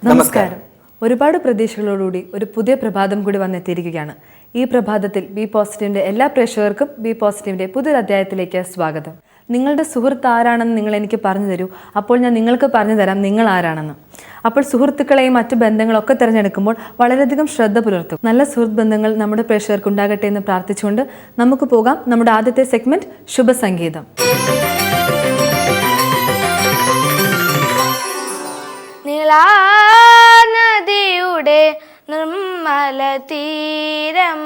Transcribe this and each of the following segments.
നമസ്കാരം. ഒരുപാട് പ്രതീക്ഷകളോടുകൂടി ഒരു പുതിയ പ്രഭാതം കൂടി വന്നെത്തിയിരിക്കുകയാണ്. ഈ പ്രഭാതത്തിൽ ബി പോസിറ്റീവിൻ്റെ എല്ലാ പ്രേക്ഷകർക്കും ബി പോസിറ്റീവിൻ്റെ പുതിയൊരു അധ്യായത്തിലേക്ക് സ്വാഗതം. നിങ്ങളുടെ സുഹൃത്ത് ആരാണെന്ന് നിങ്ങൾ എനിക്ക് പറഞ്ഞു തരൂ, അപ്പോൾ ഞാൻ നിങ്ങൾക്ക് പറഞ്ഞു തരാം നിങ്ങൾ ആരാണെന്ന്. അപ്പോൾ സുഹൃത്തുക്കളെയും മറ്റു ബന്ധങ്ങളൊക്കെ തിരഞ്ഞെടുക്കുമ്പോൾ വളരെയധികം ശ്രദ്ധ പുലർത്തും. നല്ല സുഹൃത്ത് ബന്ധങ്ങൾ നമ്മുടെ പ്രേക്ഷകർക്ക് ഉണ്ടാകട്ടെ എന്ന് പ്രാർത്ഥിച്ചുകൊണ്ട് നമുക്ക് പോകാം നമ്മുടെ ആദ്യത്തെ സെഗ്മെന്റ് ശുഭസംഗീതം. നദിയുടെ നിർമ്മല തീരം,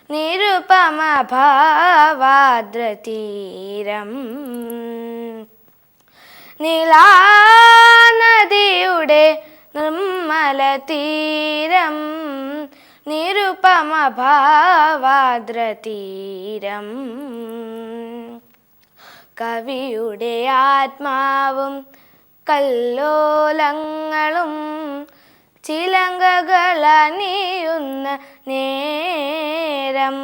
നിരുപമ ഭാവാദ്ര തീരം. നദിയുടെ നിർമ്മല തീരം, നിരുപമ ഭാവാദ്ര തീരം. കവിയുടെ ആത്മാവും കല്ലോലങ്ങളും ചിലങ്കകളണിയുന്ന നേരം.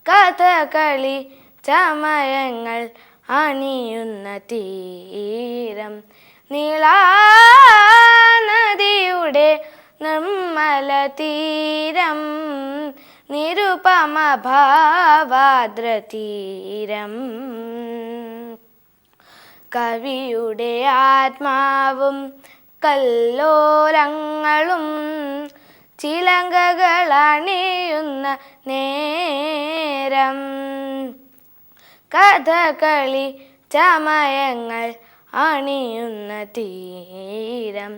കഥകളി ചമയങ്ങൾ അണിയുന്ന തീരം. നീളാനദിയുടെ നിർമ്മല തീരം, നിരുപമ ഭാവാദ്ര തീരം. കവിയുടെ ആത്മാവും കല്ലോലങ്ങളും ചിലങ്കകളണിയുന്ന നേരം. കഥകളി ചമയങ്ങൾ അണിയുന്ന തീരം.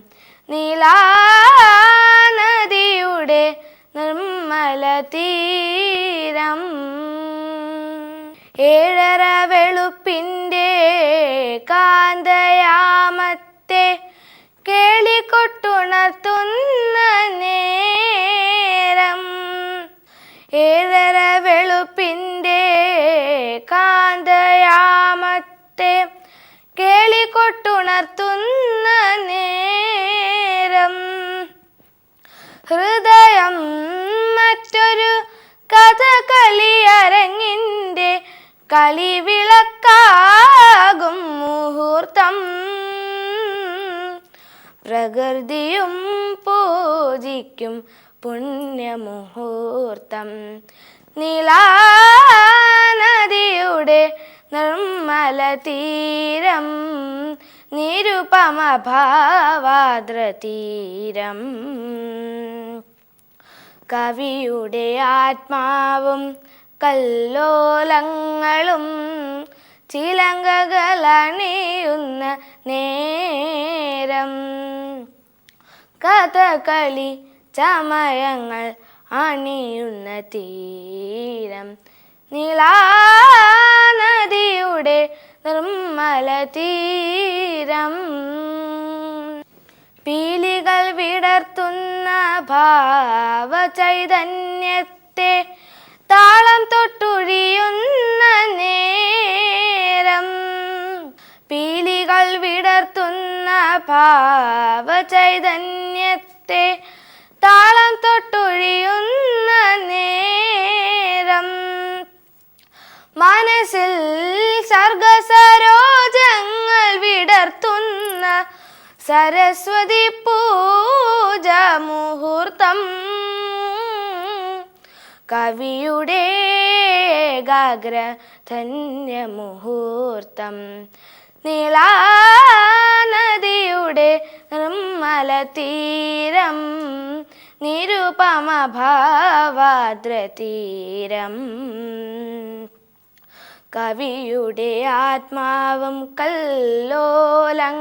നീളാനദിയുടെ നിർമ്മല തീരം. ഏഴര വെളുപ്പിൻ്റെ കാന്തയാമത്തെ കേളികൊട്ടുണർത്തുന്ന നേരം. ഏഴര വെളുപ്പിൻ്റെ കാന്തയാമത്തെ കേളികൊട്ടുണർത്തുന്ന നേരം. ഹൃദയം മറ്റൊരു കഥകളിയരങ്ങിൻ്റെ കളിവിളക്കാകും മുഹൂർത്തം. പ്രകൃതിയും പൂജിക്കും പുണ്യമുഹൂർത്തം. നീളാനദിയുടെ നിർമ്മല തീരം, നിരുപമ ഭാവാദ്ര തീരം. കവിയുടെ ആത്മാവും കല്ലോലങ്ങളും ചിലങ്കകളണിയുന്ന നേരം. കഥകളി ചമയങ്ങൾ അണിയുന്ന തീരം. നീളാനദിയുടെ നിർമ്മല തീരം. പീലികൾ വിടർത്തുന്ന ഭാവചൈതന്യത്തെ താളം തൊട്ടുഴിയുന്ന നേരം. പീലികൾ വിടർത്തുന്ന ഭാവചൈതന്യത്തെ താളം തൊട്ടുഴിയുന്ന നേരം. മനസ്സിൽ സർഗസരോജങ്ങൾ വിടർത്തുന്ന സരസ്വതി പൂജ മുഹൂർത്തം. കവിയുടെ ഏകാഗ്ര ധന്യമുഹൂർത്തം. നീളാനദിയുടെ നിർമ്മല തീരം, നിരുപമ ഭാവാദ്ര തീരം. കവിയുടെ ആത്മാവും കല്ലോലങ്ങളും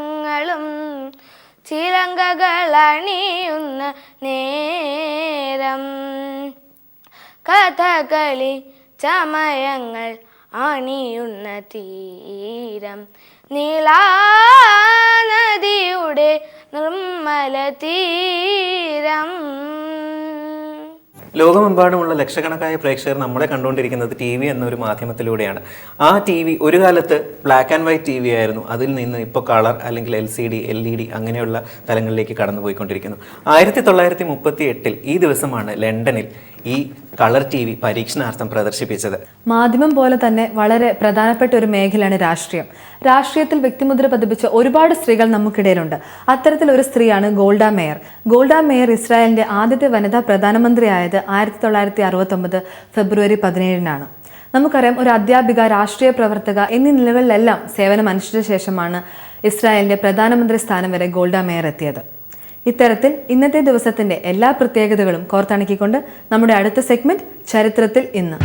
ചിലങ്കകളണിയുന്ന നേരം. കഥകളി ചമയങ്ങൾ അണിയുന്ന തീരം. നീളാനദിയുടെ നിർമ്മല തീരം. ലോകമെമ്പാടുമുള്ള ലക്ഷക്കണക്കായ പ്രേക്ഷകർ നമ്മളെ കണ്ടുകൊണ്ടിരിക്കുന്നത് ടി വി എന്നൊരു മാധ്യമത്തിലൂടെയാണ്. ആ ടി വി ഒരു കാലത്ത് black and white TV ആയിരുന്നു. അതിൽ നിന്ന് ഇപ്പോൾ കളർ അല്ലെങ്കിൽ LCD, LED അങ്ങനെയുള്ള തലങ്ങളിലേക്ക് കടന്നു പോയിക്കൊണ്ടിരിക്കുന്നു. 1938 ഈ ദിവസമാണ് ലണ്ടനിൽ ഈ കളർ TV പരീക്ഷണാർത്ഥം പ്രദർശിപ്പിച്ചത്. മാധ്യമം പോലെ തന്നെ വളരെ പ്രധാനപ്പെട്ട ഒരു മേഖലയാണ് രാഷ്ട്രീയം. രാഷ്ട്രീയത്തിൽ വ്യക്തിമുദ്ര പതിപ്പിച്ച ഒരുപാട് സ്ത്രീകൾ നമുക്കിടയിലുണ്ട്. അത്തരത്തിൽ ഒരു സ്ത്രീയാണ് ഗോൾഡ മേയർ. ഗോൾഡ മേയർ ഇസ്രായേലിന്റെ ആദ്യത്തെ വനിതാ പ്രധാനമന്ത്രിയായത് 1969 ഫെബ്രുവരി 17-നാണ്. നമുക്കറിയാം, ഒരു അധ്യാപിക, രാഷ്ട്രീയ പ്രവർത്തക എന്നീ നിലകളിലെല്ലാം സേവനമനുഷ്ഠിച്ച ശേഷമാണ് ഇസ്രായേലിന്റെ പ്രധാനമന്ത്രി സ്ഥാനം വരെ ഗോൾഡ മേയർ എത്തിയത്. ഇത്തരത്തിൽ ഇന്നത്തെ ദിവസത്തിന്റെ എല്ലാ പ്രത്യേകതകളും കോർത്തിണക്കിക്കൊണ്ട് നമ്മുടെ അടുത്ത സെഗ്മെന്റ് ചരിത്രത്തിൽ ഇന്ന്.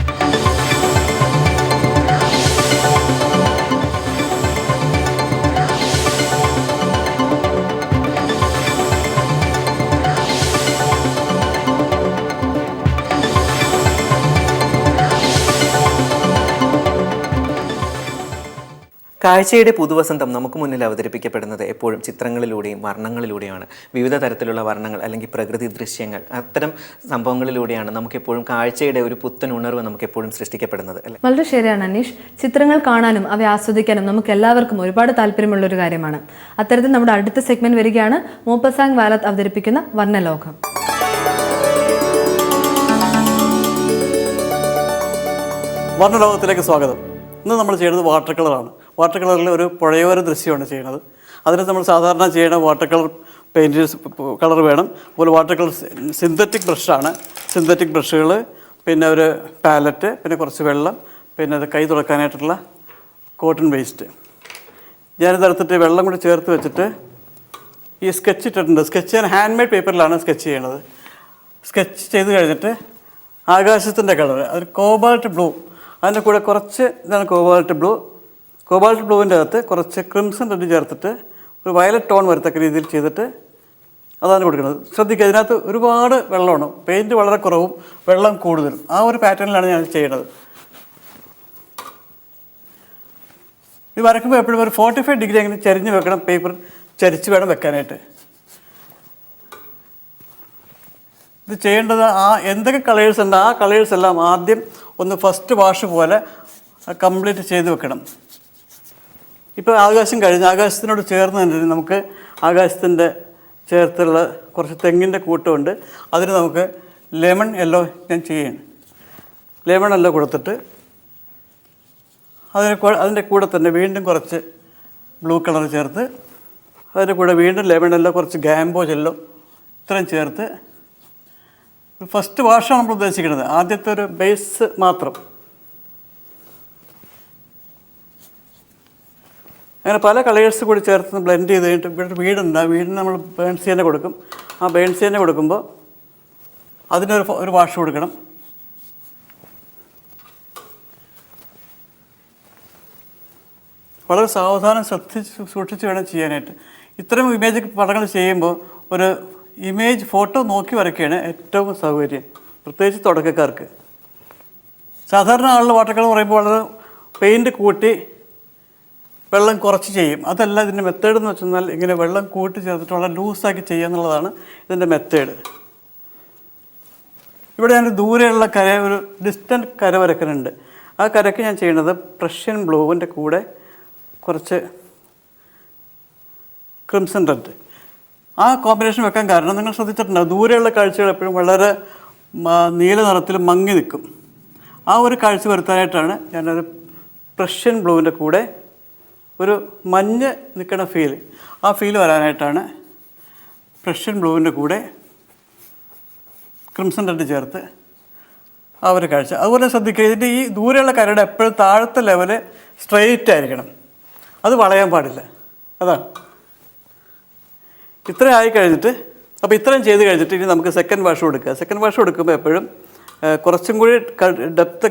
കാഴ്ചയുടെ പുതുവസന്തം നമുക്ക് മുന്നിൽ അവതരിപ്പിക്കപ്പെടുന്നത് എപ്പോഴും ചിത്രങ്ങളിലൂടെയും വർണ്ണങ്ങളിലൂടെയാണ്. വിവിധ തരത്തിലുള്ള വർണ്ണങ്ങൾ അല്ലെങ്കിൽ പ്രകൃതി ദൃശ്യങ്ങൾ, അത്തരം സംഭവങ്ങളിലൂടെയാണ് നമുക്കെപ്പോഴും കാഴ്ചയുടെ ഒരു പുത്തൻ ഉണർവ് നമുക്കെപ്പോഴും സൃഷ്ടിക്കപ്പെടുന്നത്, അല്ലേ? വളരെ ശരിയാണ് അനീഷ്. ചിത്രങ്ങൾ കാണാനും അവയെ ആസ്വദിക്കാനും നമുക്ക് എല്ലാവർക്കും ഒരുപാട് താല്പര്യമുള്ള ഒരു കാര്യമാണ്. അത്തരത്തിൽ നമ്മുടെ അടുത്ത സെഗ്മെന്റ് വരികയാണ് മോപ്പസാങ് വാലത്ത് അവതരിപ്പിക്കുന്ന വർണ്ണലോകം. വർണ്ണലോകത്തിലേക്ക് സ്വാഗതം. ഇന്ന് നമ്മൾ ചെയ്യുന്നത് വാട്ടർ കളറാണ്. വാട്ടർ കളറിൽ ഒരു പുഴയോര ദൃശ്യമാണ് ചെയ്യുന്നത്. അതിന് നമ്മൾ സാധാരണ ചെയ്യുന്ന വാട്ടർ കളർ പെയിൻറ്റ് കളർ വേണം. അതുപോലെ വാട്ടർ കളർ സിന്തറ്റിക് ബ്രഷാണ്. സിന്തറ്റിക് ബ്രഷുകൾ, പിന്നെ ഒരു പാലറ്റ്, പിന്നെ കുറച്ച് വെള്ളം, പിന്നെ അത് കൈ തുറക്കാനായിട്ടുള്ള കോട്ടൺ വേസ്റ്റ്. ഞാനിത് എടുത്തിട്ട് വെള്ളം കൂടി ചേർത്ത് വെച്ചിട്ട് ഈ സ്കെച്ച് ഇട്ടിട്ടുണ്ട്. സ്കെച്ച് ഞാൻ ഹാൻഡ് മെയ്ഡ് പേപ്പറിലാണ് സ്കെച്ച് ചെയ്യണത്. സ്കെച്ച് ചെയ്ത് കഴിഞ്ഞിട്ട് ആകാശത്തിൻ്റെ കളർ, അത് കോബാൾട്ട് ബ്ലൂ, അതിൻ്റെ കൂടെ കുറച്ച് ഇതാണ് കോബാൾട്ട് ബ്ലൂ. കോബാൾട്ട് ബ്ലൂവിൻ്റെ അകത്ത് കുറച്ച് ക്രിംസൺ റെഡ് ചേർത്തിട്ട് ഒരു വയലറ്റ് ടോൺ വരത്തക്ക രീതിയിൽ ചെയ്തിട്ട് അതാണ് കൊടുക്കുന്നത്. ശ്രദ്ധിക്കുക, ഇതിനകത്ത് ഒരുപാട് വെള്ളമാണ്. പെയിൻറ്റ് വളരെ കുറവും വെള്ളം കൂടുതലും. ആ ഒരു പാറ്റേണിലാണ് ഞാൻ ചെയ്യുന്നത്. ഇത് വരയ്ക്കുമ്പോൾ എപ്പോഴും ഒരു 45 ഡിഗ്രി അങ്ങനെ ചരിഞ്ഞ് വെക്കണം. പേപ്പർ ചരിച്ച് വേണം വെക്കാനായിട്ട്. ഇത് ചെയ്യേണ്ടത് എന്തൊക്കെ കളേഴ്സ് ഉണ്ട് ആ കളേഴ്സ് എല്ലാം ആദ്യം ഒന്ന് ഫസ്റ്റ് വാഷ് പോലെ കംപ്ലീറ്റ് ചെയ്ത് വെക്കണം. ഇപ്പോൾ ആകാശം കഴിഞ്ഞ് ആകാശത്തിനോട് ചേർന്ന് തന്നെ നമുക്ക് ആകാശത്തിൻ്റെ ചേർത്തുള്ള കുറച്ച് തെങ്ങിൻ്റെ കൂട്ടമുണ്ട്. അതിന് നമുക്ക് ലെമൺ യെല്ലോ ഞാൻ ചെയ്യണം. ലെമൺ യെല്ലോ കൊടുത്തിട്ട് അതിൻ്റെ കൂടെ തന്നെ വീണ്ടും കുറച്ച് ബ്ലൂ കളർ ചേർത്ത് അതിൻ്റെ കൂടെ വീണ്ടും ലെമൺ യെല്ലോ, കുറച്ച് ഗാംബോ യെല്ലോ, ഇത്രയും ചേർത്ത് ഫസ്റ്റ് വാഷാണ് നമ്മൾ ഉദ്ദേശിക്കുന്നത്. ആദ്യത്തെ ഒരു ബേസ് മാത്രം. അങ്ങനെ പല കളേഴ്സ് കൂടി ചേർത്ത് ബ്ലെൻഡ് ചെയ്ത് കഴിഞ്ഞിട്ട് ഇവിടെ വീടുണ്ട്. ആ വീടിന് നമ്മൾ ബേൺസ് തന്നെ കൊടുക്കും. ആ ബേൺസ് തന്നെ കൊടുക്കുമ്പോൾ അതിനൊരു വാഷ് കൊടുക്കണം. വളരെ സാവധാനം സൂക്ഷിച്ച് വേണം ചെയ്യാനായിട്ട്. ഇത്തരം ഇമേജ് പടങ്ങൾ ചെയ്യുമ്പോൾ ഒരു ഇമേജ് ഫോട്ടോ നോക്കി വരയ്ക്കുകയാണ് ഏറ്റവും സൗകര്യം, പ്രത്യേകിച്ച് തുടക്കക്കാർക്ക്. സാധാരണ ആളുകൾ വാട്ടർ കളർ പറയുമ്പോൾ വളരെ പെയിൻറ്റ് കൂട്ടി വെള്ളം കുറച്ച് ചെയ്യും. അതല്ല ഇതിൻ്റെ മെത്തേഡ് എന്ന് വെച്ചാൽ ഇങ്ങനെ വെള്ളം കൂട്ടി ചേർത്തിട്ട് വളരെ ലൂസാക്കി ചെയ്യുക എന്നുള്ളതാണ് ഇതിൻ്റെ മെത്തേഡ്. ഇവിടെ ഞാൻ ദൂരെയുള്ള ഒരു ഡിസ്റ്റൻറ്റ് കര വരയ്ക്കുന്നുണ്ട്. ആ കരയ്ക്ക് ഞാൻ ചെയ്യുന്നത് പ്രഷ്യൻ ബ്ലൂവിൻ്റെ കൂടെ കുറച്ച് ക്രിംസൺ റെഡ്. ആ കോമ്പിനേഷൻ വെക്കാൻ കാരണം നിങ്ങൾ ശ്രദ്ധിച്ചിട്ടുണ്ടാകും, ദൂരെയുള്ള കാഴ്ചകൾ എപ്പോഴും വളരെ നീല നിറത്തിൽ മങ്ങി നിൽക്കും. ആ ഒരു കാഴ്ച വരുത്താനായിട്ടാണ് ഞാനൊരു പ്രഷ്യൻ ബ്ലൂവിൻ്റെ കൂടെ ഒരു മഞ്ഞ് നിൽക്കുന്ന ഫീൽ, ആ ഫീൽ വരാനായിട്ടാണ് പ്രഷ്യൻ ബ്ലൂവിൻ്റെ കൂടെ ക്രിംസൺ റെഡ് ചേർത്ത് ആ ഒരു കാഴ്ച. അതുപോലെ ശ്രദ്ധിക്കുക, ഇതിൻ്റെ ഈ ദൂരെയുള്ള കരയുടെ എപ്പോഴും താഴത്തെ ലെവല് സ്ട്രെയിറ്റ് ആയിരിക്കണം, അത് വളയാൻ പാടില്ല. അതാണ് ഇത്രയും ആയി കഴിഞ്ഞിട്ട്, അപ്പോൾ ഇത്രയും ചെയ്ത് കഴിഞ്ഞിട്ട് ഇനി നമുക്ക് സെക്കൻഡ് വാഷ് കൊടുക്കുക. സെക്കൻഡ് വാഷ് കൊടുക്കുമ്പോൾ എപ്പോഴും കുറച്ചും കൂടി ഡെപ്ത്ത്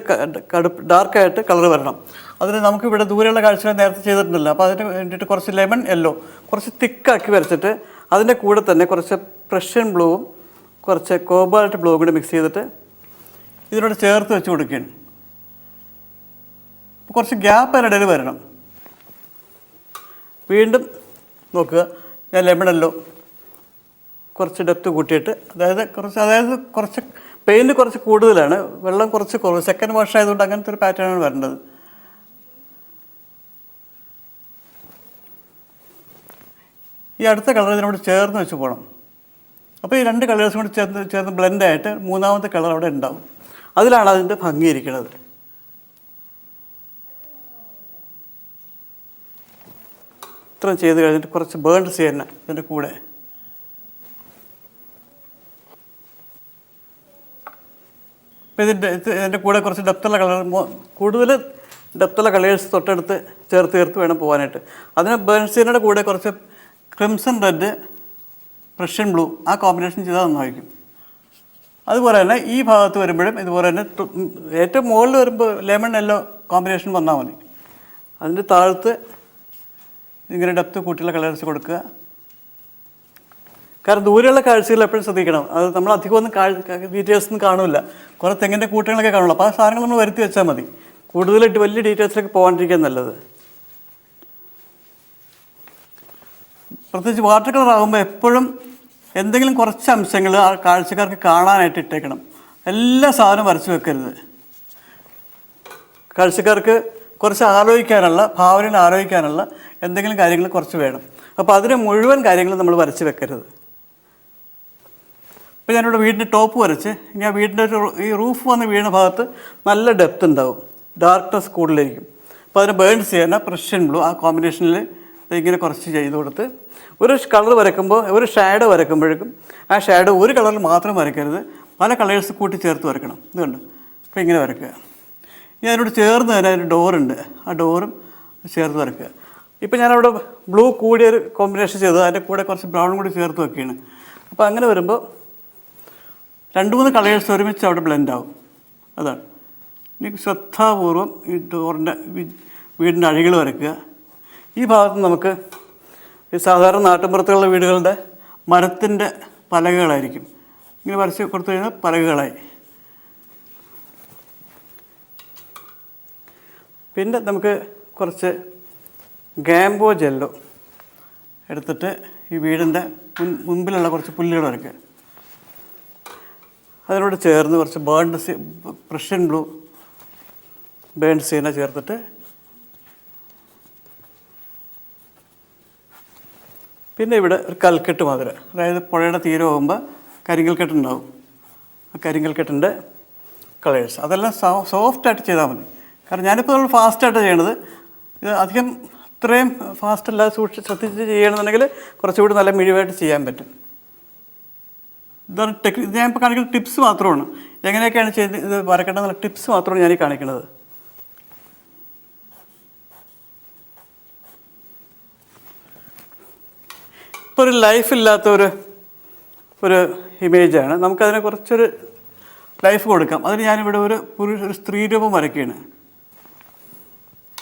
ഡാർക്കായിട്ട് കളർ വരണം. അതിന് നമുക്കിവിടെ ദൂരെയുള്ള കാഴ്ചകൾ നേരത്തെ ചെയ്തിട്ടുണ്ടല്ലോ, അപ്പോൾ അതിന് വേണ്ടിയിട്ട് കുറച്ച് ലെമൺ യെല്ലോ കുറച്ച് തിക്കാക്കി വരച്ചിട്ട് അതിൻ്റെ കൂടെ തന്നെ കുറച്ച് പ്രഷ്യൻ ബ്ലൂവും കുറച്ച് കോബാൾട്ട് ബ്ലൂ കൂടി മിക്സ് ചെയ്തിട്ട് ഇതിനോട് ചേർത്ത് വെച്ച് കൊടുക്കുകയാണ്. കുറച്ച് ഗ്യാപ്പ് അതിനിടയിൽ വരണം. വീണ്ടും നോക്കുക, ഞാൻ ലെമണല്ലോ കുറച്ച് ഡെപ്ത് കൂട്ടിയിട്ട്, അതായത് കുറച്ച് പെയിൻറ്റ് കുറച്ച് കൂടുതലാണ്, വെള്ളം കുറച്ച് കുറവ്. സെക്കൻഡ് വാഷ് ആയതുകൊണ്ട് അങ്ങനത്തെ ഒരു പാറ്റേണാണ് വരേണ്ടത്. ഈ അടുത്ത കളർ ഇതിനോട് ചേർന്ന് വെച്ച് പോകണം. അപ്പോൾ ഈ രണ്ട് കളേഴ്സും കൂടി ചേർന്ന് ബ്ലെൻഡായിട്ട് മൂന്നാമത്തെ കളർ അവിടെ ഉണ്ടാവും. അതിലാണ് അതിൻ്റെ ഭംഗിയിരിക്കുന്നത്. ഇത്രയും ചെയ്ത് കഴിഞ്ഞിട്ട് കുറച്ച് ബേൺഡ് സിയന്ന ഇതിൻ്റെ കൂടെ. അപ്പോൾ ഇതിൻ്റെ കൂടെ കുറച്ച് ഡെപ്തുള്ള കളർ, കൂടുതൽ ഡെപ്തുള്ള കളേഴ്സ് തൊട്ടടുത്ത് ചേർത്ത് വേണം പോകാനായിട്ട്. അതിന് ബേൺഡ് സിയന്നയുടെ കൂടെ കുറച്ച് ക്രിംസൺ റെഡ്, പ്രഷ്യൻ ബ്ലൂ ആ കോമ്പിനേഷൻ ചെയ്താൽ നന്നായിരിക്കും. അതുപോലെ തന്നെ ഈ ഭാഗത്ത് വരുമ്പോഴും ഇതുപോലെ തന്നെ ഏറ്റവും മുകളിൽ വരുമ്പോൾ ലെമൺ യെല്ലോ കോമ്പിനേഷൻ വന്നാൽ മതി. അതിൻ്റെ താഴത്ത് ഇങ്ങനെ ഡെപ്ത് കൂട്ടിയുള്ള കളേഴ്സ് കൊടുക്കുക. കാരണം ദൂരെയുള്ള കാഴ്ചകൾ എപ്പോഴും ശ്രദ്ധിക്കണം. അത് നമ്മൾ അധികം ഒന്നും ഡീറ്റെയിൽസ് ഒന്നും കാണില്ല. കുറേ തെങ്ങിൻ്റെ കൂട്ടങ്ങളൊക്കെ കാണുള്ളൂ. അപ്പോൾ ആ സാധനങ്ങൾ നമ്മൾ വരുത്തി വെച്ചാൽ മതി. കൂടുതലായിട്ട് വലിയ ഡീറ്റെയിൽസിലേക്ക് പോകാണ്ടിരിക്കാൻ നല്ലത്. പ്രത്യേകിച്ച് വാട്ടർ കളർ ആകുമ്പോൾ എപ്പോഴും എന്തെങ്കിലും കുറച്ച് അംശങ്ങൾ ആ കാഴ്ചക്കാർക്ക് കാണാനായിട്ട് ഇട്ടേക്കണം. എല്ലാ സാധനവും വരച്ച് വെക്കരുത്. കാഴ്ചക്കാർക്ക് കുറച്ച് ആലോചിക്കാനുള്ള, ഭാവനയിൽ ആലോചിക്കാനുള്ള എന്തെങ്കിലും കാര്യങ്ങൾ കുറച്ച് വേണം. അപ്പോൾ അതിന് മുഴുവൻ കാര്യങ്ങളും നമ്മൾ വരച്ച് വെക്കരുത്. ഇപ്പോൾ ഞാനിവിടെ വീടിൻ്റെ ടോപ്പ് വരച്ച് ഇനി ആ വീടിൻ്റെ ഈ റൂഫ് വന്ന് വീണ ഭാഗത്ത് നല്ല ഡെപ്ത് ഉണ്ടാവും, ഡാർക്ക്നെസ് കൂടുതലായിരിക്കും. അപ്പോൾ അതിന് ബേൺഡ് ചെയ്യാൻ പ്രഷ്യൻ ബ്ലൂ ആ കോമ്പിനേഷനിൽ ഇങ്ങനെ കുറച്ച് ചെയ്ത് കൊടുത്ത് ഒരു കളർ വരയ്ക്കുമ്പോൾ, ഒരു ഷാഡോ വരയ്ക്കുമ്പോഴേക്കും ആ ഷാഡോ ഒരു കളറിൽ മാത്രം വരയ്ക്കരുത്, പല കളേഴ്സ് കൂട്ടി ചേർത്ത് വരയ്ക്കണം. ഇതുണ്ട്. അപ്പോൾ ഇങ്ങനെ വരയ്ക്കുക. ഇനി അതിനോട് ചേർന്ന് തന്നെ ഒരു ഡോറുണ്ട്, ആ ഡോറും ചേർത്ത് വരയ്ക്കുക. ഇപ്പോൾ ഞാനവിടെ ബ്ലൂ കൂടിയൊരു കോമ്പിനേഷൻ ചെയ്ത് അതിൻ്റെ കൂടെ കുറച്ച് ബ്രൗൺ കൂടി ചേർത്ത് വെക്കുകയാണ്. അപ്പോൾ അങ്ങനെ വരുമ്പോൾ 2-3 കളേഴ്സ് ഒരുമിച്ച് അവിടെ ബ്ലെൻഡ് ആവും. അതാണ്. ഇനി ശ്രദ്ധാപൂർവം ഈ ഡോറിൻ്റെ വീടിൻ്റെ അഴികൾ വരയ്ക്കുക. ഈ ഭാഗത്ത് നമുക്ക് ഈ സാധാരണ നാട്ടിൻപുറത്തുള്ള വീടുകളുടെ മരത്തിൻ്റെ പലകകളായിരിക്കും. ഇങ്ങനെ വരച്ച് കൊടുത്തു കഴിഞ്ഞാൽ പലകകളായി. പിന്നെ നമുക്ക് കുറച്ച് ഗാംബോ ജെല്ലോ എടുത്തിട്ട് ഈ വീടിൻ്റെ മുമ്പിലുള്ള കുറച്ച് പുല്ലുകൾ വരയ്ക്കുക. അതിനോട് ചേർന്ന് കുറച്ച് പ്രഷ്യൻ ബ്ലൂ ബേൺഡ് സീന ചേർത്തിട്ട് പിന്നെ ഇവിടെ ഒരു കൽക്കെട്ട് മാതിരി, അതായത് പുഴയുടെ തീരെ പോകുമ്പോൾ കരിങ്കൽക്കെട്ടുണ്ടാവും. ആ കരിങ്കൽക്കെട്ടിൻ്റെ കളേഴ്സ് അതെല്ലാം സോഫ്റ്റായിട്ട് ചെയ്താൽ മതി. കാരണം ഞാനിപ്പോൾ നമ്മൾ ഫാസ്റ്റായിട്ട് ചെയ്യണത്. ഇത് അധികം ഇത്രയും ഫാസ്റ്റല്ല, ശ്രദ്ധിച്ച് ചെയ്യണമെന്നുണ്ടെങ്കിൽ കുറച്ചുകൂടി നല്ല മിഴിവായിട്ട് ചെയ്യാൻ പറ്റും. ഇതാണ് ഇത് ഞാനിപ്പോൾ കാണിക്കുന്ന ടിപ്സ് മാത്രമാണ്. എങ്ങനെയൊക്കെയാണ് ഇത് വരക്കേണ്ടതെന്നുള്ള ടിപ്സ് മാത്രമാണ് ഞാനീ കാണിക്കുന്നത്. ഇപ്പോൾ ഒരു ലൈഫില്ലാത്ത ഒരു ഇമേജാണ്. നമുക്കതിനെ കുറച്ചൊരു ലൈഫ് കൊടുക്കാം. അതിന് ഞാനിവിടെ ഒരു സ്ത്രീ രൂപം വരയ്ക്കുകയാണ്.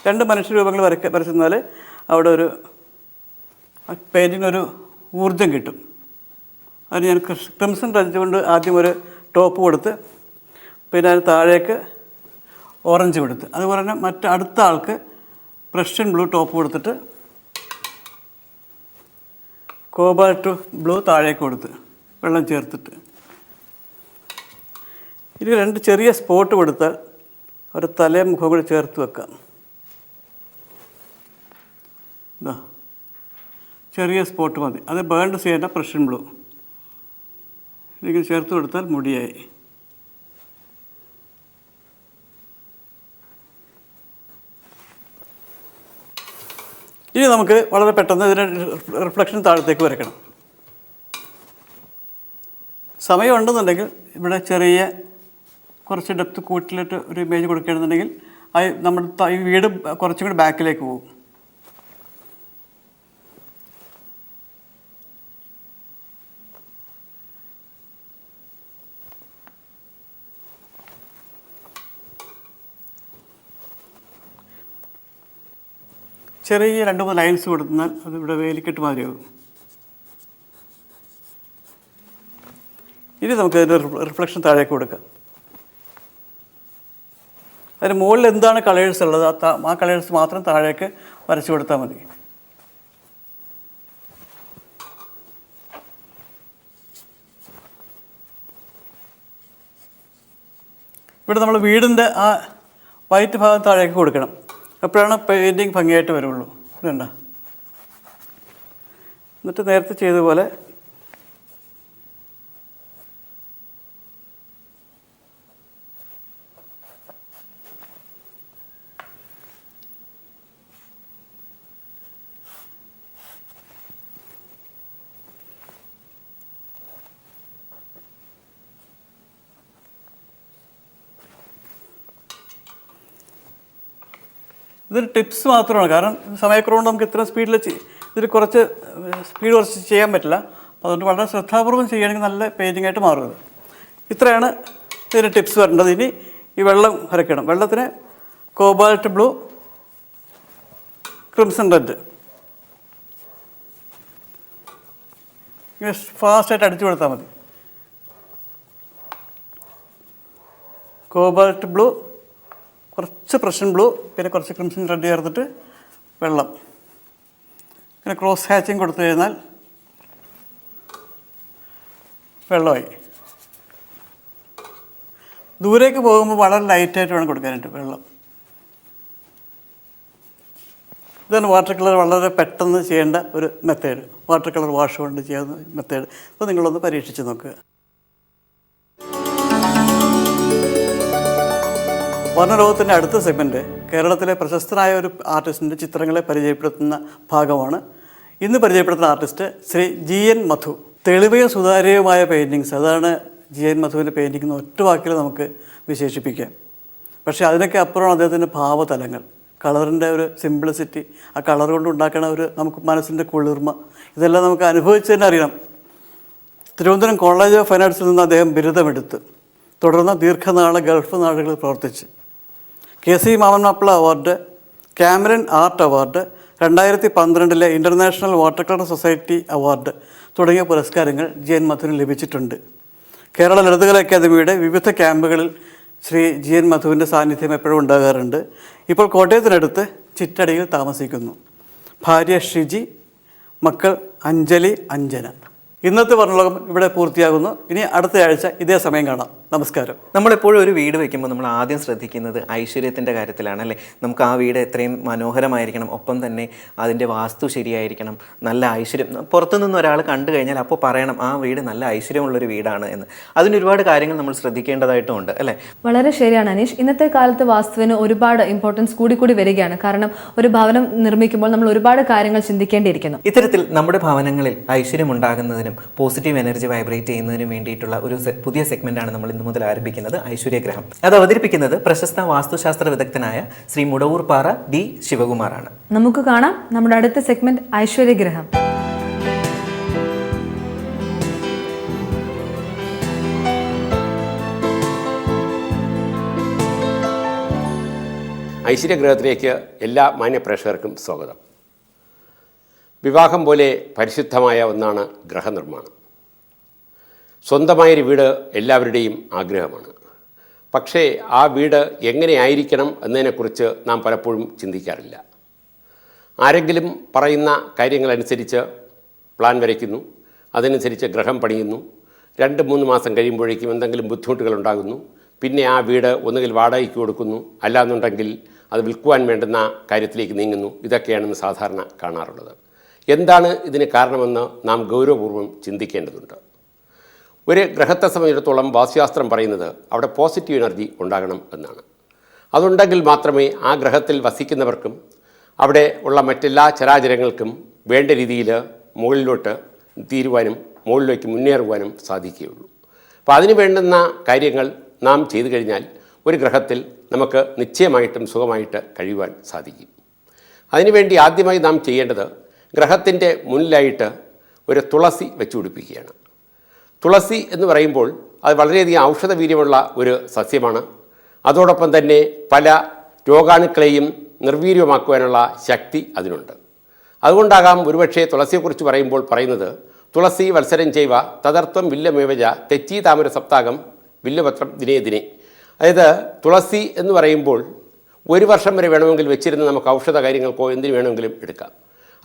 2 മനുഷ്യരൂപങ്ങൾ വരച്ചെന്നാൽ അവിടെ ഒരു പെയിൻറ്റിനൊരു ഊർജം കിട്ടും. അതിന് ഞാൻ ക്രിംസൺ റെഡ് കൊണ്ട് ആദ്യം ഒരു ടോപ്പ് കൊടുത്ത് പിന്നെ അതിന് താഴേക്ക് ഓറഞ്ച് കൊടുത്ത്, അതുപോലെ തന്നെ അടുത്ത ആൾക്ക് പ്രഷ്യൻ ബ്ലൂ ടോപ്പ് കൊടുത്തിട്ട് കോബാൾട്ട് ബ്ലൂ താഴേക്ക് കൊടുത്ത് വെള്ളം ചേർത്തിട്ട് ഇനി 2 ചെറിയ സ്പോട്ട് കൊടുത്താൽ ഒരു തലയും മുഖം കൂടി ചേർത്ത് വെക്കാം. ഇതാ ചെറിയ സ്പോട്ട് മതി. അത് ബേൺഡ് ചെയ്യേണ്ട പ്രഷ്യൻ ബ്ലൂ ഇതിങ്ങനെ ചേർത്ത് കൊടുത്താൽ മുടിയായി. ഇനി നമുക്ക് വളരെ പെട്ടെന്ന് ഇതിൻ്റെ റിഫ്ലക്ഷൻ താഴത്തേക്ക് വരയ്ക്കണം. സമയം ഉണ്ടെന്നുണ്ടെങ്കിൽ ഇവിടെ ചെറിയ കുറച്ച് ഡെപ്ത് കൂട്ടിലിട്ട് ഒരു ഇമേജ് കൊടുക്കുകയാണെന്നുണ്ടെങ്കിൽ നമ്മുടെ ഈ വീട് കുറച്ചും കൂടി ബാക്കിലേക്ക് പോകും. ചെറിയ 2-3 ലൈൻസ് കൊടുത്താൽ അത് ഇവിടെ വേലിക്കെട്ട് മാതിരിയാകും. ഇനി നമുക്ക് അതിൻ്റെ റിഫ്ലക്ഷൻ താഴേക്ക് കൊടുക്കാം. അതിന് മുകളിൽ എന്താണ് കളേഴ്സ് ഉള്ളത് ആ കളേഴ്സ് മാത്രം താഴേക്ക് വരച്ചു കൊടുത്താൽ മതി. ഇവിടെ നമ്മൾ വീടിൻ്റെ ആ വൈറ്റ് ഭാഗം താഴേക്ക് കൊടുക്കണം. അപ്പോഴാണ് പെയിൻറ്റിങ് ഭംഗിയായിട്ട് വരുള്ളൂ. ഇതുണ്ട. എന്നിട്ട് നേരത്തെ ചെയ്തതുപോലെ ഇതൊരു ടിപ്സ് മാത്രമാണ്. കാരണം സമയക്കുറവുകൊണ്ട് നമുക്ക് ഇത്ര സ്പീഡിൽ ഇതിൽ കുറച്ച് സ്പീഡ് കുറച്ച് ചെയ്യാൻ പറ്റില്ല. അതുകൊണ്ട് വളരെ ശ്രദ്ധാപൂർവ്വം ചെയ്യുകയാണെങ്കിൽ നല്ല പെയിൻറ്റിംഗ് ആയിട്ട് മാറുന്നത്. ഇത്രയാണ് ഇതിന് ടിപ്സ് വരേണ്ടത്. ഇനി ഈ വെള്ളം വരയ്ക്കണം. വെള്ളത്തിന് കോബാൾട്ട് ബ്ലൂ, ക്രിംസൺ റെഡ് ഇങ്ങനെ ഫാസ്റ്റായിട്ട് അടിച്ചു കൊടുത്താൽ മതി. കോബാൾട്ട് ബ്ലൂ, കുറച്ച് പ്രഷൻ ബ്ലൂ, പിന്നെ കുറച്ച് ക്രിംസൺ റെഡ് ചേർത്തിട്ട് വെള്ളം ഇങ്ങനെ ക്രോസ് ഹാച്ചിങ് കൊടുത്തു കഴിഞ്ഞാൽ വെള്ളമായി. ദൂരേക്ക് പോകുമ്പോൾ വളരെ ലൈറ്റായിട്ട് വേണം കൊടുക്കാനായിട്ട് വെള്ളം. ഇതാണ് വാട്ടർ കളർ വളരെ പെട്ടെന്ന് ചെയ്യേണ്ട ഒരു മെത്തേഡ്. വാട്ടർ കളർ വാഷ് കൊണ്ട് ചെയ്യുന്ന മെത്തേഡ്. അപ്പോൾ നിങ്ങളൊന്ന് പരീക്ഷിച്ച് നോക്കുക. വർണ്ണലോകത്തിൻ്റെ അടുത്ത സെഗ്മെൻറ്റ് കേരളത്തിലെ പ്രശസ്തനായ ഒരു ആർട്ടിസ്റ്റിൻ്റെ ചിത്രങ്ങളെ പരിചയപ്പെടുത്തുന്ന ഭാഗമാണ്. ഇന്ന് പരിചയപ്പെടുത്തുന്ന ആർട്ടിസ്റ്റ് ശ്രീ GN മധു. തെളിവയും സുതാര്യവുമായ പെയിൻറ്റിങ്സ്, അതാണ് GN മധുവിൻ്റെ പെയിൻറ്റിംഗ് എന്ന് ഒറ്റ വാക്കിൽ നമുക്ക് വിശേഷിപ്പിക്കാം. പക്ഷേ അതിനൊക്കെ അപ്പുറമാണ് അദ്ദേഹത്തിൻ്റെ ഭാവതലങ്ങൾ, കളറിൻ്റെ ഒരു സിംപ്ലിസിറ്റി, ആ കളർ കൊണ്ട് ഉണ്ടാക്കുന്ന ഒരു നമുക്ക് മനസ്സിൻ്റെ കുളിർമ, ഇതെല്ലാം നമുക്ക് അനുഭവിച്ച് തന്നെ അറിയണം. തിരുവനന്തപുരം കോളേജ് ഓഫ് ഫൈൻ ആർട്സിൽ നിന്ന് അദ്ദേഹം ബിരുദമെടുത്ത് തുടർന്ന് ദീർഘനാള ഗൾഫ് നാടുകളിൽ പ്രവർത്തിച്ച് KC മാമൻ Mappila award, Cameron art award, 2012 international water colour society award തുടങ്ങിയ പുരസ്കാരങ്ങൾ GN മധുവിന് ലഭിച്ചിട്ടുണ്ട്. കേരള ലളിതകലാ അക്കാദമിയുടെ വിവിധ ക്യാമ്പുകളിൽ ശ്രീ GN മധുവിൻ്റെ സാന്നിധ്യം എപ്പോഴും ഉണ്ടാകാറുണ്ട്. ഇപ്പോൾ കോട്ടയത്തിനടുത്ത് ചിറ്റടിയിൽ താമസിക്കുന്നു. ഭാര്യ ഷിജി, മക്കൾ അഞ്ജലി, അഞ്ജന. ഇന്നത്തെ വർണ്ണലോകം ഇവിടെ പൂർത്തിയാകുന്നു. ഇനി അടുത്ത ആഴ്ച ഇതേ സമയം കാണാം. നമസ്കാരം. നമ്മളെപ്പോഴും ഒരു വീട് വയ്ക്കുമ്പോൾ നമ്മൾ ആദ്യം ശ്രദ്ധിക്കുന്നത് ഐശ്വര്യത്തിൻ്റെ കാര്യത്തിലാണ്, അല്ലേ? നമുക്ക് ആ വീട് എത്രയും മനോഹരമായിരിക്കണം, ഒപ്പം തന്നെ അതിൻ്റെ വാസ്തു ശരിയായിരിക്കണം, നല്ല ഐശ്വര്യം. പുറത്തുനിന്ന് ഒരാൾ കണ്ടു കഴിഞ്ഞാൽ അപ്പോൾ പറയണം ആ വീട് നല്ല ഐശ്വര്യമുള്ളൊരു വീടാണ് എന്ന്. അതിന് ഒരുപാട് കാര്യങ്ങൾ നമ്മൾ ശ്രദ്ധിക്കേണ്ടതായിട്ടുമുണ്ട്, അല്ലേ? വളരെ ശരിയാണ് അനീഷ്. ഇന്നത്തെ കാലത്ത് വാസ്തുവിന് ഒരുപാട് ഇമ്പോർട്ടൻസ് കൂടി വരികയാണ്. കാരണം ഒരു ഭവനം നിർമ്മിക്കുമ്പോൾ നമ്മൾ ഒരുപാട് കാര്യങ്ങൾ ചിന്തിക്കേണ്ടിയിരിക്കുന്നു. ഇത്തരത്തിൽ നമ്മുടെ ഭവനങ്ങളിൽ ഐശ്വര്യം ഉണ്ടാകുന്നതിനും പോസിറ്റീവ് എനർജി വൈബ്രേറ്റ് ചെയ്യുന്നതിനും വേണ്ടിയിട്ടുള്ള ഒരു പുതിയ സെഗ്മെന്റാണ് നമ്മൾ ഇന്നു മുതൽ ആരംഭിക്കുന്നത്, ഐശ്വര്യഗ്രഹം. അത് അവതരിപ്പിക്കുന്നത് പ്രശസ്ത വാസ്തുശാസ്ത്ര വിദഗ്ധനായ ശ്രീ മുടവൂർപ്പാറ D. ശിവകുമാറാണ്. നമുക്ക് കാണാം നമ്മുടെ അടുത്ത സെഗ്മെന്റ് ഐശ്വര്യഗ്രഹം. ഐശ്വര്യഗ്രഹത്തിലേക്ക് എല്ലാ മാന്യപ്രേക്ഷകർക്കും സ്വാഗതം. വിവാഹം പോലെ പരിശുദ്ധമായ ഒന്നാണ് ഗൃഹനിർമ്മാണം. സ്വന്തമായൊരു വീട് എല്ലാവരുടെയും ആഗ്രഹമാണ്. പക്ഷേ ആ വീട് എങ്ങനെയായിരിക്കണം എന്നതിനെക്കുറിച്ച് നാം പലപ്പോഴും ചിന്തിക്കാറില്ല. ആരെങ്കിലും പറയുന്ന കാര്യങ്ങളനുസരിച്ച് പ്ലാൻ വരയ്ക്കുന്നു, അതനുസരിച്ച് ഗൃഹം പണിയുന്നു. 2-3 മാസം കഴിയുമ്പോഴേക്കും എന്തെങ്കിലും ബുദ്ധിമുട്ടുകളുണ്ടാകുന്നു. പിന്നെ ആ വീട് ഒന്നുകിൽ വാടകയ്ക്ക് കൊടുക്കുന്നു, അല്ലാന്നുണ്ടെങ്കിൽ അത് വിൽക്കുവാൻ വേണ്ടുന്ന കാര്യത്തിലേക്ക് നീങ്ങുന്നു. ഇതൊക്കെയാണ് സാധാരണ കാണാറുള്ളത്. എന്താണ് ഇതിന് കാരണമെന്ന് നാം ഗൗരവപൂർവ്വം ചിന്തിക്കേണ്ടതുണ്ട്. ഒരു ഗ്രഹത്തെ സംബന്ധിച്ചിടത്തോളം വാസ്തുശാസ്ത്രം പറയുന്നത് അവിടെ പോസിറ്റീവ് എനർജി ഉണ്ടാകണം എന്നാണ്. അതുണ്ടെങ്കിൽ മാത്രമേ ആ ഗ്രഹത്തിൽ വസിക്കുന്നവർക്കും അവിടെ ഉള്ള മറ്റെല്ലാ ചരാചരങ്ങൾക്കും വേണ്ട രീതിയിൽ മുകളിലോട്ട് തീരുവാനും മുകളിലേക്ക് മുന്നേറുവാനും സാധിക്കുകയുള്ളൂ. അപ്പോൾ അതിന് വേണ്ടുന്ന കാര്യങ്ങൾ നാം ചെയ്തു കഴിഞ്ഞാൽ ഒരു ഗ്രഹത്തിൽ നമുക്ക് നിശ്ചയമായിട്ടും സുഖമായിട്ട് കഴിയുവാൻ സാധിക്കും. അതിനുവേണ്ടി ആദ്യമായി നാം ചെയ്യേണ്ടത് ഗ്രഹത്തിൻ്റെ മുന്നിലായിട്ട് ഒരു തുളസി വെച്ചു പിടിപ്പിക്കുകയാണ്. തുളസി എന്ന് പറയുമ്പോൾ അത് വളരെയധികം ഔഷധവീര്യമുള്ള ഒരു സസ്യമാണ്. അതോടൊപ്പം തന്നെ പല രോഗാണുക്കളെയും നിർവീര്യമാക്കുവാനുള്ള ശക്തി അതിനുണ്ട്. അതുകൊണ്ടാകാം ഒരുപക്ഷെ തുളസിയെക്കുറിച്ച് പറയുമ്പോൾ പറയുന്നത് തുളസി വത്സരം ചെയ്വ തദർത്ഥം വില്ലമേവജ തെച്ചി താമര സപ്താകം വില്ലപത്രം ദിനേ ദിനേ. അതായത് തുളസി എന്ന് പറയുമ്പോൾ 1 വർഷം വരെ വേണമെങ്കിൽ വെച്ചിരുന്ന് നമുക്ക് ഔഷധ കാര്യങ്ങൾക്കോ എന്തിനു വേണമെങ്കിലും എടുക്കാം.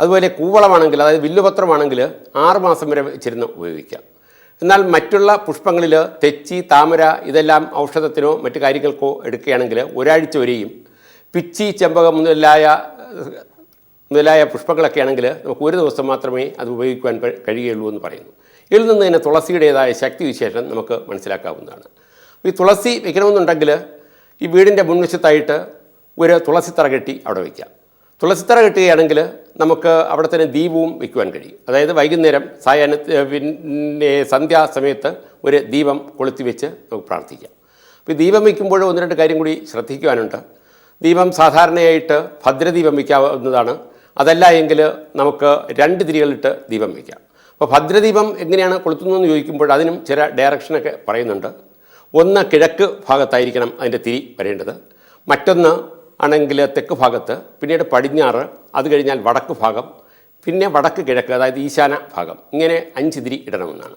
അതുപോലെ കൂവളമാണെങ്കിൽ, അതായത് വില്ലുപത്രമാണെങ്കിൽ 6 മാസം വരെ വെച്ചിരുന്ന് ഉപയോഗിക്കാം. എന്നാൽ മറ്റുള്ള പുഷ്പങ്ങളിൽ തെച്ചി, താമര ഇതെല്ലാം ഔഷധത്തിനോ മറ്റു കാര്യങ്ങൾക്കോ എടുക്കുകയാണെങ്കിൽ 1 ആഴ്ച വരെയും, പിച്ചി, ചെമ്പകം മുതലായ പുഷ്പങ്ങളൊക്കെ ആണെങ്കിൽ നമുക്ക് 1 ദിവസം മാത്രമേ അത് ഉപയോഗിക്കുവാൻ കഴിയുകയുള്ളൂ എന്ന് പറയുന്നു. ഇതിൽ നിന്ന് തന്നെ തുളസിയുടേതായ ശക്തിവിശേഷം നമുക്ക് മനസ്സിലാക്കാവുന്നതാണ്. ഈ തുളസി വയ്ക്കണമെന്നുണ്ടെങ്കിൽ ഈ വീടിൻ്റെ മുൻവശത്തായിട്ട് ഒരു തുളസിത്തറ കെട്ടി അവിടെ വയ്ക്കാം. തുളസിത്തറ കെട്ടുകയാണെങ്കിൽ നമുക്ക് അവിടെ തന്നെ ദീപവും വയ്ക്കുവാൻ കഴിയും. അതായത് വൈകുന്നേരം പിന്നെ സന്ധ്യാസമയത്ത് ഒരു ദീപം കൊളുത്തി വെച്ച് നമുക്ക് പ്രാർത്ഥിക്കാം. അപ്പോൾ ദീപം വയ്ക്കുമ്പോൾ 1-2 കാര്യം കൂടി ശ്രദ്ധിക്കുവാനുണ്ട്. ദീപം സാധാരണയായിട്ട് ഭദ്രദീപം വയ്ക്കാവുന്നതാണ്. അതല്ല എങ്കിൽ നമുക്ക് 2 തിരികളിട്ട് ദീപം വയ്ക്കാം. അപ്പോൾ ഭദ്രദീപം എങ്ങനെയാണ് കൊളുത്തുന്നതെന്ന് ചോദിക്കുമ്പോൾ അതിനും ചില ഡയറക്ഷനൊക്കെ പറയുന്നുണ്ട്. ഒന്ന് കിഴക്ക് ഭാഗത്തായിരിക്കണം അതിൻ്റെ തിരി വരേണ്ടത്, മറ്റൊന്ന് ആണെങ്കിൽ തെക്ക് ഭാഗത്ത്, പിന്നീട് പടിഞ്ഞാറ്, അത് കഴിഞ്ഞാൽ വടക്ക് ഭാഗം, പിന്നെ വടക്ക് കിഴക്ക് അതായത് ഈശാന ഭാഗം, ഇങ്ങനെ 5 തിരി ഇടണമെന്നാണ്.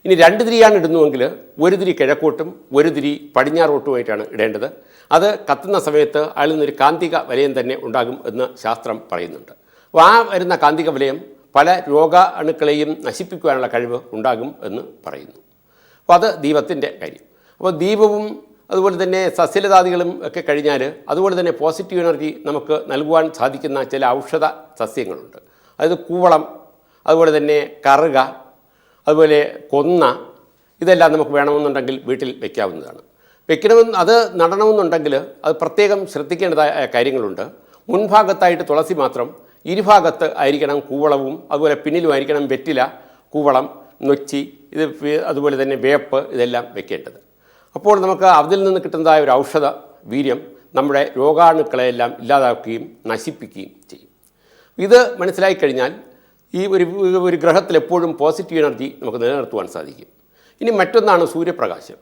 ഇനി 2 തിരിയാണ് ഇടുന്നുവെങ്കിൽ 1 തിരി കിഴക്കോട്ടും 1 തിരി പടിഞ്ഞാറോട്ടുമായിട്ടാണ് ഇടേണ്ടത്. അത് കത്തുന്ന സമയത്ത് അതിൽ നിന്നൊരു കാന്തിക വലയം തന്നെ ഉണ്ടാകും എന്ന് ശാസ്ത്രം പറയുന്നുണ്ട്. അപ്പോൾ ആ വരുന്ന കാന്തിക വലയം പല രോഗാണുക്കളെയും നശിപ്പിക്കുവാനുള്ള കഴിവ് ഉണ്ടാകും എന്ന് പറയുന്നു. അപ്പോൾ അത് ദീപത്തിൻ്റെ കാര്യം. അപ്പോൾ ദീപവും അതുപോലെ തന്നെ സസ്യലതാദികളും ഒക്കെ കഴിഞ്ഞാൽ അതുപോലെ തന്നെ പോസിറ്റീവ് എനർജി നമുക്ക് നൽകുവാൻ സാധിക്കുന്ന ചില ഔഷധ സസ്യങ്ങളുണ്ട്. അതായത് കൂവളം, അതുപോലെ തന്നെ കറുക, അതുപോലെ കൊന്ന, ഇതെല്ലാം നമുക്ക് വേണമെന്നുണ്ടെങ്കിൽ വീട്ടിൽ വയ്ക്കാവുന്നതാണ്. അത് നടണമെന്നുണ്ടെങ്കിൽ അത് പ്രത്യേകം ശ്രദ്ധിക്കേണ്ടതായ കാര്യങ്ങളുണ്ട്. മുൻഭാഗത്തായിട്ട് തുളസി മാത്രം, ഇരുഭാഗത്ത് ആയിരിക്കണം കൂവളവും, അതുപോലെ പിന്നിലുമായിരിക്കണം വെറ്റില, കൂവളം, നൊച്ചി, ഇത് അതുപോലെ തന്നെ വേപ്പ്, ഇതെല്ലാം വെക്കേണ്ടത്. അപ്പോൾ നമുക്ക് അതിൽ നിന്ന് കിട്ടുന്നതായ ഒരു ഔഷധ വീര്യം നമ്മുടെ രോഗാണുക്കളെയെല്ലാം ഇല്ലാതാക്കുകയും നശിപ്പിക്കുകയും ചെയ്യും. ഇത് മനസ്സിലായി കഴിഞ്ഞാൽ ഈ ഒരു ഗ്രഹത്തിൽ എപ്പോഴും പോസിറ്റീവ് എനർജി നമുക്ക് നിലനിർത്തുവാൻ സാധിക്കും. ഇനി മറ്റൊന്നാണ് സൂര്യപ്രകാശം.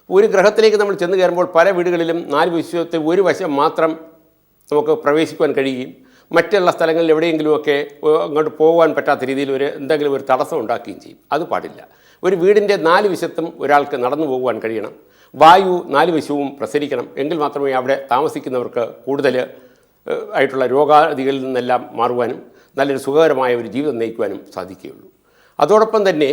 ഒരു ഗ്രഹത്തിലേക്ക് നമ്മൾ ചെന്ന് കയറുമ്പോൾ പല വീടുകളിലും 4 വശത്തിൽ ഒരു വശം മാത്രം നമുക്ക് പ്രവേശിക്കുവാൻ കഴിയുകയും മറ്റുള്ള സ്ഥലങ്ങളിൽ എവിടെയെങ്കിലുമൊക്കെ അങ്ങോട്ട് പോകാൻ പറ്റാത്ത രീതിയിൽ എന്തെങ്കിലും ഒരു തടസ്സം ഉണ്ടാക്കുകയും ചെയ്യും. അത് പാടില്ല. ഒരു വീടിൻ്റെ 4 വശത്തും ഒരാൾക്ക് നടന്നു പോകുവാൻ കഴിയണം. വായു 4 വശവും പ്രസരിക്കണം. എങ്കിൽ മാത്രമേ അവിടെ താമസിക്കുന്നവർക്ക് കൂടുതൽ ആയിട്ടുള്ള രോഗാദികളിൽ നിന്നെല്ലാം മാറുവാനും നല്ലൊരു സുഖകരമായ ഒരു ജീവിതം നയിക്കുവാനും സാധിക്കുകയുള്ളൂ. അതോടൊപ്പം തന്നെ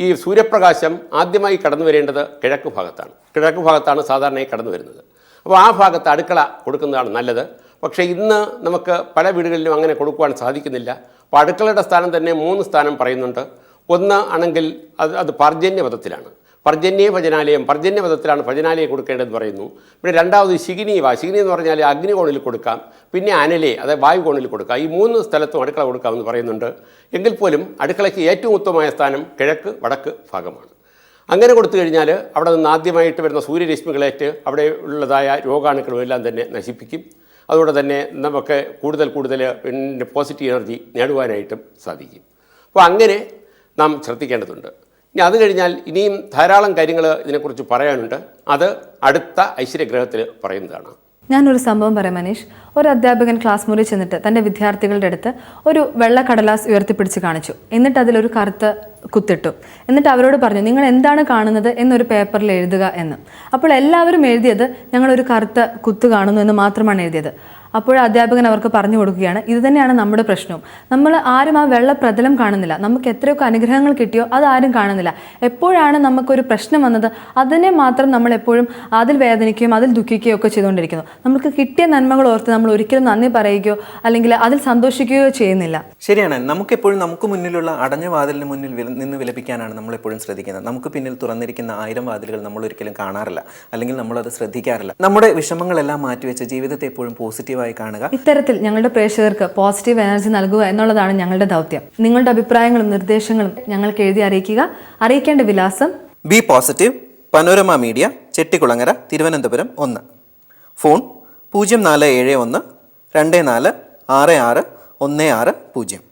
ഈ സൂര്യപ്രകാശം ആദ്യമായി കടന്നു വരേണ്ടത് കിഴക്ക് ഭാഗത്താണ്. കിഴക്ക് ഭാഗത്താണ് സാധാരണയായി കടന്നു വരുന്നത്. അപ്പോൾ ആ ഭാഗത്ത് അടുക്കള കൊടുക്കുന്നതാണ് നല്ലത്. പക്ഷേ ഇന്ന് നമുക്ക് പല വീടുകളിലും അങ്ങനെ കൊടുക്കുവാൻ സാധിക്കുന്നില്ല. അപ്പോൾ അടുക്കളയുടെ സ്ഥാനം തന്നെ 3 സ്ഥാനം പറയുന്നുണ്ട്. ഒന്ന് ആണെങ്കിൽ അത് പർജന്യപഥത്തിലാണ്. പർജന്യ ഭജനാലയം, പർജന്യപഥത്തിലാണ് ഭജനാലയം കൊടുക്കേണ്ടതെന്ന് പറയുന്നു. പിന്നെ രണ്ടാമത് ശിഖിനി എന്ന് പറഞ്ഞാൽ അഗ്നികോണിൽ കൊടുക്കാം, പിന്നെ അനലെ അതായത് വായുകോണിൽ കൊടുക്കാം. ഈ 3 സ്ഥലത്തും അടുക്കള കൊടുക്കാമെന്ന് പറയുന്നുണ്ട്. എങ്കിൽ പോലും അടുക്കളയ്ക്ക് ഏറ്റവും ഉത്തമമായ സ്ഥാനം കിഴക്ക് വടക്ക് ഭാഗമാണ്. അങ്ങനെ കൊടുത്തു കഴിഞ്ഞാൽ അവിടെ നിന്ന് ആദ്യമായിട്ട് വരുന്ന സൂര്യരശ്മികളേറ്റ് അവിടെ ഉള്ളതായ രോഗാണുക്കളും എല്ലാം തന്നെ നശിപ്പിക്കും. അതുകൊണ്ട് തന്നെ നമുക്ക് കൂടുതൽ പിന്നെ പോസിറ്റീവ് എനർജി നേടുവാനായിട്ടും സാധിക്കും. അപ്പോൾ അങ്ങനെ നാം ശ്രദ്ധിക്കേണ്ടതുണ്ട്. ഇനി അത് കഴിഞ്ഞാൽ ഇനിയും ധാരാളം കാര്യങ്ങൾ ഇതിനെക്കുറിച്ച് പറയാനുണ്ട്. അത് അടുത്ത ഐശ്വര്യഗ്രഹത്തിൽ പറയുന്നതാണ്. ഞാനൊരു സംഭവം പറയാം മനീഷ്. ഒരു അധ്യാപകൻ ക്ലാസ് മുറി ചെന്നിട്ട് തൻ്റെ വിദ്യാർത്ഥികളുടെ അടുത്ത് ഒരു വെള്ള കടലാസ് ഉയർത്തിപ്പിടിച്ച് കാണിച്ചു. എന്നിട്ട് അതിലൊരു കറുത്ത കുത്തിട്ടു. എന്നിട്ട് അവരോട് പറഞ്ഞു, നിങ്ങൾ എന്താണ് കാണുന്നത് എന്നൊരു പേപ്പറിൽ എഴുതുക എന്ന്. അപ്പോൾ എല്ലാവരും എഴുതിയത് ഞങ്ങളൊരു കറുത്ത കുത്ത് കാണുന്നു എന്ന് മാത്രമാണ് എഴുതിയത്. അപ്പോൾ അധ്യാപകൻ അവർക്ക് പറഞ്ഞു കൊടുക്കുകയാണ്, ഇത് തന്നെയാണ് നമ്മുടെ പ്രശ്നവും. നമ്മൾ ആരും ആ വെള്ള പ്രതലം കാണുന്നില്ല. നമുക്ക് എത്രയൊക്കെ അനുഗ്രഹങ്ങൾ കിട്ടിയോ അത് ആരും കാണുന്നില്ല. എപ്പോഴാണ് നമുക്കൊരു പ്രശ്നം വന്നത് അതിനെ മാത്രം നമ്മൾ എപ്പോഴും അതിൽ വേദനിക്കുകയും അതിൽ ദുഃഖിക്കുകയോ ഒക്കെ ചെയ്തുകൊണ്ടിരിക്കുന്നു. നമുക്ക് കിട്ടിയ നന്മകൾ ഓർത്ത് നമ്മൾ ഒരിക്കലും നന്ദി പറയുകയോ അല്ലെങ്കിൽ അതിൽ സന്തോഷിക്കുകയോ ചെയ്യുന്നില്ല. ശരിയാണ്. നമുക്കെപ്പോഴും നമുക്ക് മുന്നിലുള്ള അടഞ്ഞ വാതിലിന് മുന്നിൽ നിന്ന് വിലപിക്കാനാണ് നമ്മളെപ്പോഴും ശ്രദ്ധിക്കുന്നത്. നമുക്ക് പിന്നിൽ തുറന്നിരിക്കുന്ന 1000 വാതിലുകൾ നമ്മൾ ഒരിക്കലും കാണാറില്ല, അല്ലെങ്കിൽ നമ്മളത് ശ്രദ്ധിക്കാറില്ല. നമ്മുടെ വിഷമങ്ങളെല്ലാം മാറ്റിവെച്ച് ജീവിതത്തെ എപ്പോഴും പോസിറ്റീവ് കാണുക. ഇത്തരത്തിൽ ഞങ്ങളുടെ പ്രേക്ഷകർക്ക് പോസിറ്റീവ് എനർജി നൽകുക എന്നുള്ളതാണ് ഞങ്ങളുടെ ദൗത്യം. നിങ്ങളുടെ അഭിപ്രായങ്ങളും നിർദ്ദേശങ്ങളും ഞങ്ങൾക്ക് എഴുതി അറിയിക്കുക. അറിയിക്കേണ്ട വിലാസം: B positive, panorama media, Chettikulangara, Thiruvananthapuram 1. Phone 0471 24 66 160.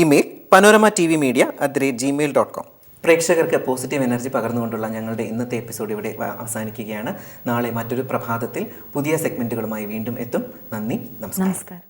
Email panorama.tvmedia@gmail.com. പ്രേക്ഷകർക്ക് പോസിറ്റീവ് എനർജി പകർന്നുകൊണ്ടുള്ള ഞങ്ങളുടെ ഇന്നത്തെ എപ്പിസോഡ് ഇവിടെ അവസാനിക്കുകയാണ്. നാളെ മറ്റൊരു പ്രഭാതത്തിൽ പുതിയ സെഗ്മെൻറ്റുകളുമായി വീണ്ടും എത്തും. നന്ദി, നമസ്കാരം.